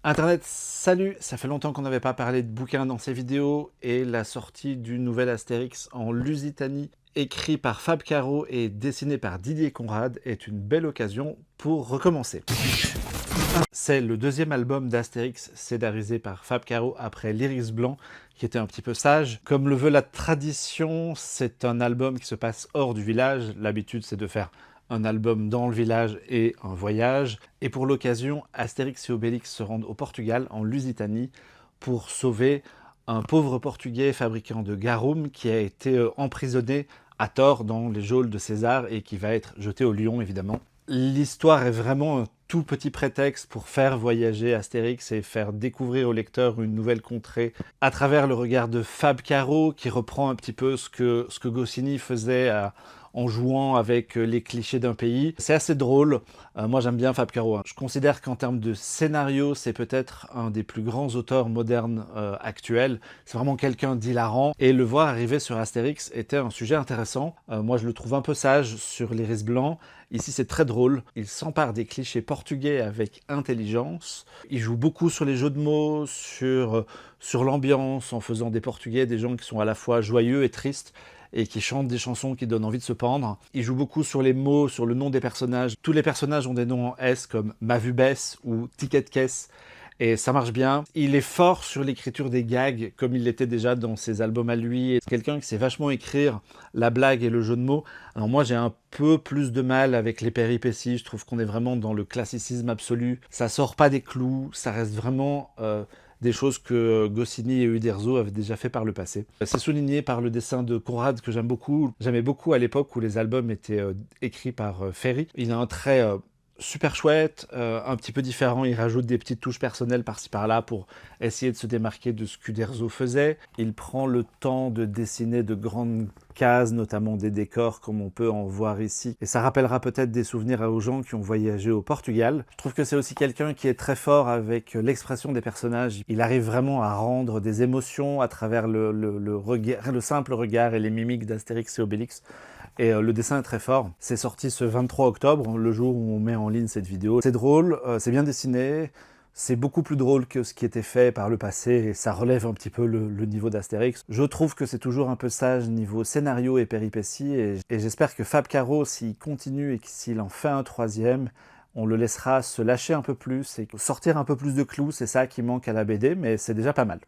Internet, salut! Ça fait longtemps qu'on n'avait pas parlé de bouquins dans ces vidéos et la sortie du nouvel Astérix en Lusitanie, écrit par Fab Caro et dessiné par Didier Conrad, est une belle occasion pour recommencer. C'est le deuxième album d'Astérix scénarisé par Fab Caro après l'Iris Blanc, qui était un petit peu sage. Comme le veut la tradition, c'est un album qui se passe hors du village. L'habitude, c'est de faire un album dans le village et un voyage. Et pour l'occasion, Astérix et Obélix se rendent au Portugal, en Lusitanie, pour sauver un pauvre Portugais fabricant de garum qui a été emprisonné à tort dans les geôles de César et qui va être jeté au lion, évidemment. L'histoire est vraiment un tout petit prétexte pour faire voyager Astérix et faire découvrir au lecteur une nouvelle contrée à travers le regard de Fab Caro, qui reprend un petit peu ce que Goscinny faisait en jouant avec les clichés d'un pays. C'est assez drôle. Moi, j'aime bien Fab Caro. Je considère qu'en termes de scénario, c'est peut-être un des plus grands auteurs modernes actuels. C'est vraiment quelqu'un d'hilarant. Et le voir arriver sur Astérix était un sujet intéressant. Moi, je le trouve un peu sage sur l'Iris Blanc. Ici, c'est très drôle. Il s'empare des clichés portugais avec intelligence. Il joue beaucoup sur les jeux de mots, sur l'ambiance, en faisant des Portugais des gens qui sont à la fois joyeux et tristes, et qui chantent des chansons qui donnent envie de se pendre. Il joue beaucoup sur les mots, sur le nom des personnages. Tous les personnages ont des noms en S, comme Mavubès ou Ticket de Caisse, et ça marche bien. Il est fort sur l'écriture des gags, comme il l'était déjà dans ses albums à lui. C'est quelqu'un qui sait vachement écrire la blague et le jeu de mots. Alors moi, j'ai un peu plus de mal avec les péripéties. Je trouve qu'on est vraiment dans le classicisme absolu. Ça sort pas des clous, ça reste vraiment des choses que Goscinny et Uderzo avaient déjà fait par le passé. C'est souligné par le dessin de Conrad que j'aime beaucoup. J'aimais beaucoup à l'époque où les albums étaient écrits par Ferry. Il a un trait super chouette, un petit peu différent. Il rajoute des petites touches personnelles par-ci par-là pour essayer de se démarquer de ce qu'Uderzo faisait. Il prend le temps de dessiner de grandes cases, notamment des décors comme on peut en voir ici. Et ça rappellera peut-être des souvenirs aux gens qui ont voyagé au Portugal. Je trouve que c'est aussi quelqu'un qui est très fort avec l'expression des personnages. Il arrive vraiment à rendre des émotions à travers le simple regard et les mimiques d'Astérix et Obélix. Et le dessin est très fort. C'est sorti ce 23 octobre, le jour où on met en ligne cette vidéo. C'est drôle, c'est bien dessiné, c'est beaucoup plus drôle que ce qui était fait par le passé, et ça relève un petit peu le niveau d'Astérix. Je trouve que c'est toujours un peu sage niveau scénario et péripéties, et j'espère que Fab Caro, s'il continue et s'il en fait un troisième, on le laissera se lâcher un peu plus et sortir un peu plus de clous. C'est ça qui manque à la BD, mais c'est déjà pas mal.